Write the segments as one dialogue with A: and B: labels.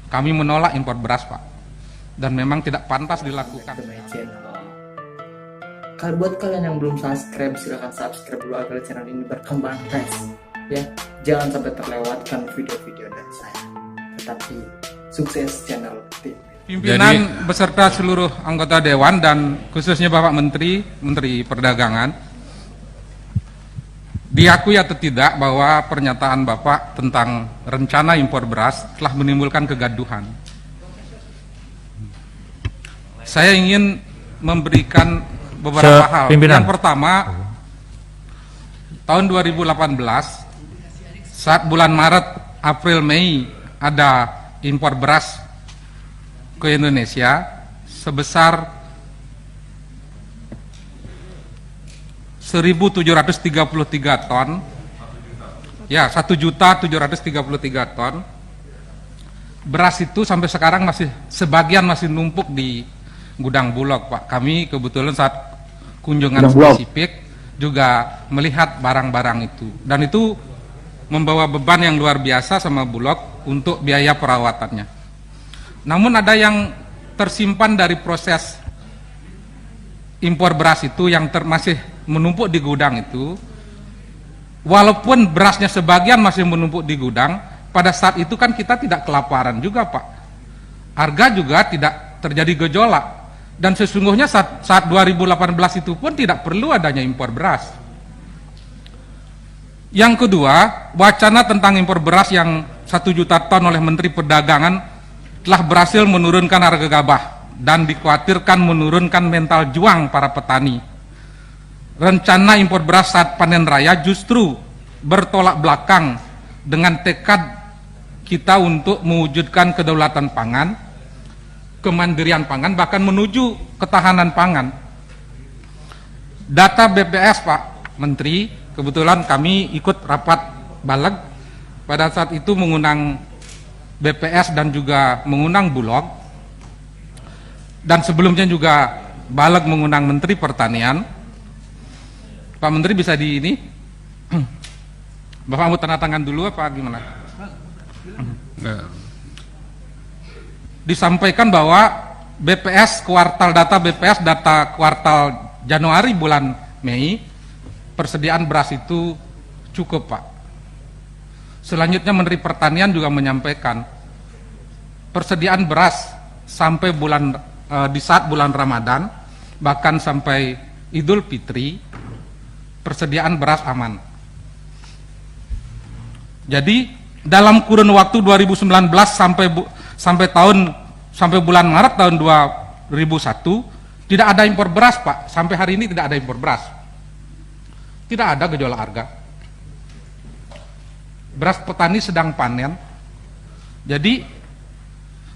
A: Kami menolak impor beras, Pak. Dan memang tidak pantas dilakukan.
B: Kalau buat kalian yang belum subscribe, silahkan subscribe dulu agar channel ini berkembang, guys. Ya, jangan sampai terlewatkan video-video dari saya. Tetapi sukses channel TV.
A: Pimpinan beserta seluruh anggota Dewan dan khususnya Bapak Menteri Perdagangan, diakui atau tidak bahwa pernyataan Bapak tentang rencana impor beras telah menimbulkan kegaduhan. Saya ingin memberikan beberapa hal. Yang pertama, tahun 2018, saat bulan Maret, April, Mei ada impor beras ke Indonesia sebesar 1.733 ton, ya 1.733 ton. Beras itu sampai sekarang sebagian masih numpuk di gudang Bulog, Pak. Kami kebetulan saat kunjungan spesifik juga melihat barang-barang itu, dan itu membawa beban yang luar biasa sama Bulog untuk biaya perawatannya. Namun ada yang tersimpan dari proses impor beras itu yang masih menumpuk di gudang itu. Walaupun berasnya sebagian masih menumpuk di gudang, pada saat itu kan kita tidak kelaparan juga, Pak. Harga juga tidak terjadi gejolak. Dan sesungguhnya saat 2018 itu pun tidak perlu adanya impor beras. Yang kedua, wacana tentang impor beras yang 1 juta ton oleh Menteri Perdagangan telah berhasil menurunkan harga gabah dan dikhawatirkan menurunkan mental juang para petani. Rencana impor beras saat panen raya justru bertolak belakang dengan tekad kita untuk mewujudkan kedaulatan pangan, kemandirian pangan, bahkan menuju ketahanan pangan. Data BPS, Pak Menteri, kebetulan kami ikut rapat Baleg pada saat itu mengundang BPS dan juga mengundang Bulog, dan sebelumnya juga Baleg mengundang Menteri Pertanian. Pak Menteri bisa di ini, Bapak mau tanda tangan dulu apa gimana? Disampaikan bahwa data BPS data kuartal Januari bulan Mei, persediaan beras itu cukup, Pak. Selanjutnya Menteri Pertanian juga menyampaikan persediaan beras sampai di saat bulan Ramadan, bahkan sampai Idul Fitri, persediaan beras aman. Jadi dalam kurun waktu 2019 sampai bulan Maret tahun 2001 tidak ada impor beras, Pak. Sampai hari ini tidak ada impor beras. Tidak ada gejolak harga. Beras petani sedang panen. Jadi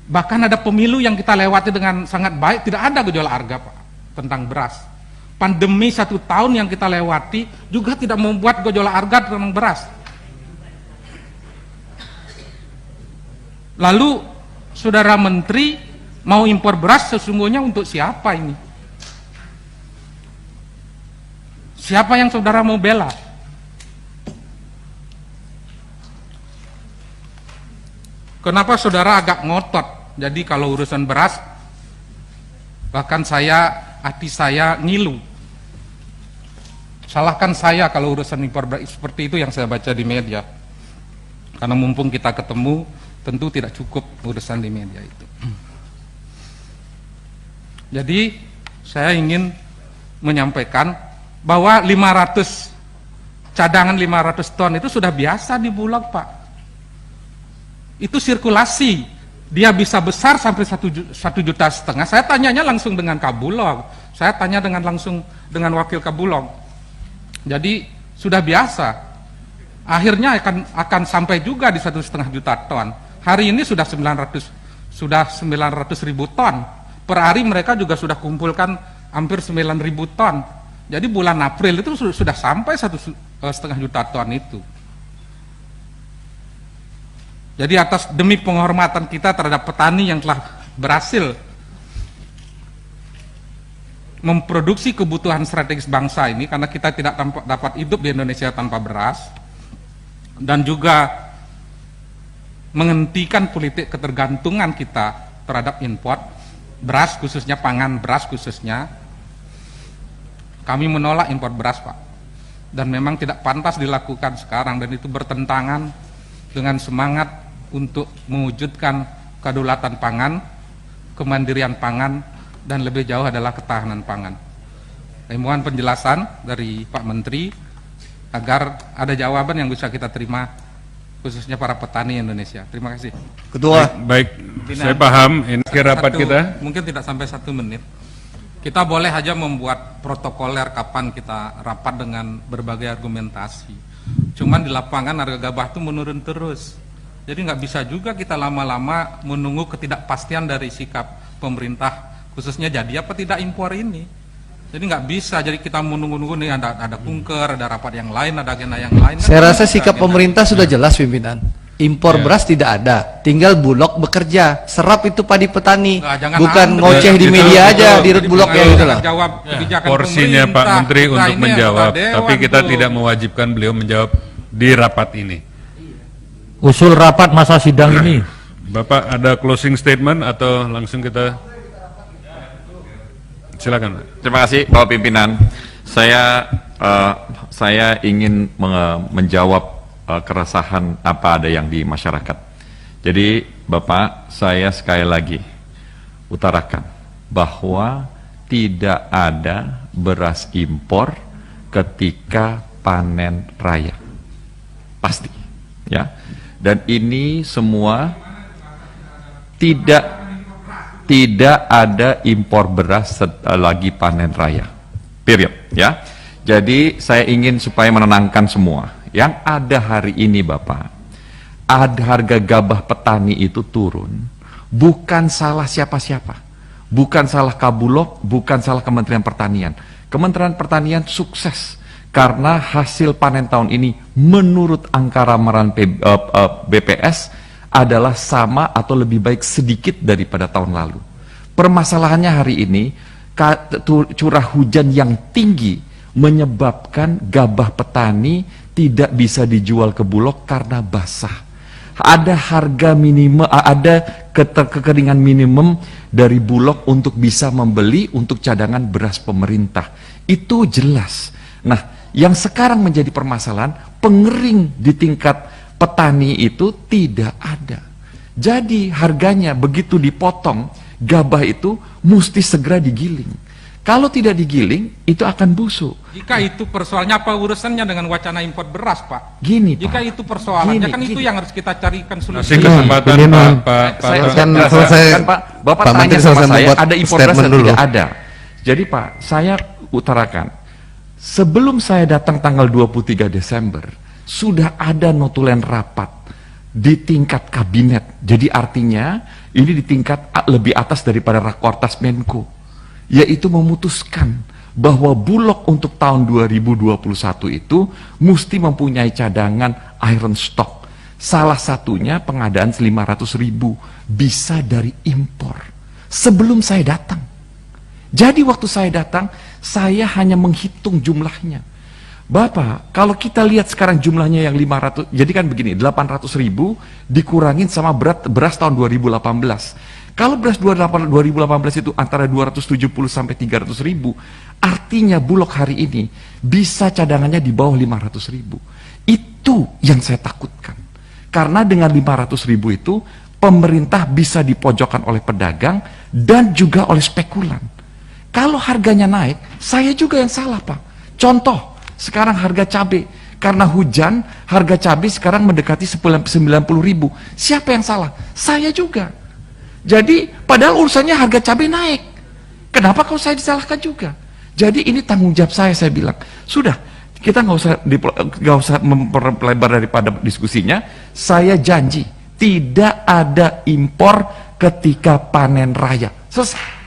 A: bahkan ada pemilu yang kita lewati dengan sangat baik, tidak ada gejolak harga, Pak, tentang beras. Pandemi 1 tahun yang kita lewati juga tidak membuat gejolak harga tentang beras. Lalu Saudara Menteri mau impor beras sesungguhnya untuk siapa ini? Siapa yang saudara mau bela? Kenapa saudara agak ngotot? Jadi kalau urusan beras, bahkan hati saya ngilu. Salahkan saya kalau urusan impor beras seperti itu yang saya baca di media. Karena mumpung kita ketemu, tentu tidak cukup urusan di media itu. Jadi saya ingin menyampaikan bahwa cadangan 500 ton itu sudah biasa di Bulog, Pak. Itu sirkulasi, dia bisa besar sampai 1,5 juta. Saya tanyanya langsung dengan Kabulog, saya tanya langsung dengan wakil Kabulog. Jadi sudah biasa. Akhirnya akan sampai juga di 1,5 juta ton. Hari ini sudah 900.000 ton. Per hari mereka juga sudah kumpulkan hampir 9.000 ton. Jadi bulan April itu sudah sampai 1,5 juta ton itu. Jadi demi penghormatan kita terhadap petani yang telah berhasil memproduksi kebutuhan strategis bangsa ini, karena kita tidak dapat hidup di Indonesia tanpa beras, dan juga menghentikan politik ketergantungan kita terhadap import beras, khususnya pangan beras khususnya. Kami menolak impor beras, Pak, dan memang tidak pantas dilakukan sekarang, dan itu bertentangan dengan semangat untuk mewujudkan kedaulatan pangan, kemandirian pangan, dan lebih jauh adalah ketahanan pangan. Saya mohon penjelasan dari Pak Menteri agar ada jawaban yang bisa kita terima, khususnya para petani Indonesia. Terima kasih.
C: Ketua.
D: Baik, saya paham. Ini rapat kita.
A: Mungkin tidak sampai 1 menit. Kita boleh aja membuat protokoler kapan kita rapat dengan berbagai argumentasi. Cuman di lapangan harga gabah itu menurun terus. Jadi nggak bisa juga kita lama-lama menunggu ketidakpastian dari sikap pemerintah, khususnya jadi apa tidak impor ini. Jadi nggak bisa, jadi kita menunggu-nunggu nih ada kunker, ada rapat yang lain, ada agenda yang lain.
C: Saya rasa sikap pemerintah sudah jelas, pimpinan. Impor beras tidak ada, tinggal Bulog bekerja, serap itu padi petani, bukan ngoceh di media aja di Bulog ya gitu lah.
D: Porsinya Pak Menteri untuk menjawab, tapi kita tidak mewajibkan beliau menjawab di rapat ini.
E: Usul rapat masa sidang ini.
D: Bapak ada closing statement atau langsung kita? Silakan, Pak.
F: Terima kasih, Bapak Pimpinan. Saya ingin menjawab keresahan apa ada yang di masyarakat. Jadi Bapak, saya sekali lagi utarakan bahwa tidak ada beras impor ketika panen raya, pasti, ya. Dan ini semua tidak ada impor beras lagi panen raya, period, ya. Jadi saya ingin supaya menenangkan semua. Yang ada hari ini Bapak, ada harga gabah petani itu turun, bukan salah siapa-siapa, bukan salah Kabulog, bukan salah Kementerian Pertanian. Kementerian Pertanian sukses karena hasil panen tahun ini menurut angka ramalan BPS adalah sama atau lebih baik sedikit daripada tahun lalu. Permasalahannya hari ini curah hujan yang tinggi menyebabkan gabah petani tidak bisa dijual ke Bulog karena basah. Ada harga minimum, ada kekeringan minimum dari Bulog untuk bisa membeli untuk cadangan beras pemerintah. Itu jelas. Nah, yang sekarang menjadi permasalahan, pengering di tingkat petani itu tidak ada. Jadi harganya begitu dipotong, gabah itu mesti segera digiling. Kalau tidak digiling, itu akan busuk.
A: Jika itu persoalannya, apa urusannya dengan wacana impor beras, Pak?
C: Gini,
A: jika
C: Pak.
A: itu persoalannya,
C: Gini,
A: kan itu yang harus kita carikan solusi.
D: Kasih kesempatan Pak.
F: Bapak tanya sama saya, ada impor beras atau tidak ada? Jadi Pak, saya utarakan, sebelum saya datang tanggal 23 Desember, sudah ada notulen rapat di tingkat kabinet. Jadi artinya, ini di tingkat lebih atas daripada Rakortas Menko, yaitu memutuskan bahwa Bulog untuk tahun 2021 itu mesti mempunyai cadangan iron stock. Salah satunya pengadaan 500.000 bisa dari impor. Sebelum saya datang. Jadi waktu saya datang, saya hanya menghitung jumlahnya. Bapak, kalau kita lihat sekarang jumlahnya yang 500, jadi kan begini, 800.000 dikurangin sama beras tahun 2018. Kalau beras 2018 itu antara 270 sampai 300.000, artinya Bulog hari ini bisa cadangannya di bawah 500.000. Itu yang saya takutkan. Karena dengan 500.000 itu, pemerintah bisa dipojokkan oleh pedagang dan juga oleh spekulan. Kalau harganya naik, saya juga yang salah, Pak. Contoh, sekarang harga cabai, karena hujan, harga cabai sekarang mendekati 90.000. Siapa yang salah? Saya juga. Jadi padahal urusannya harga cabai naik. Kenapa kalau saya disalahkan juga? Jadi ini tanggung jawab saya bilang. Sudah, kita nggak usah memperlebar daripada diskusinya. Saya janji tidak ada impor ketika panen raya. Selesai.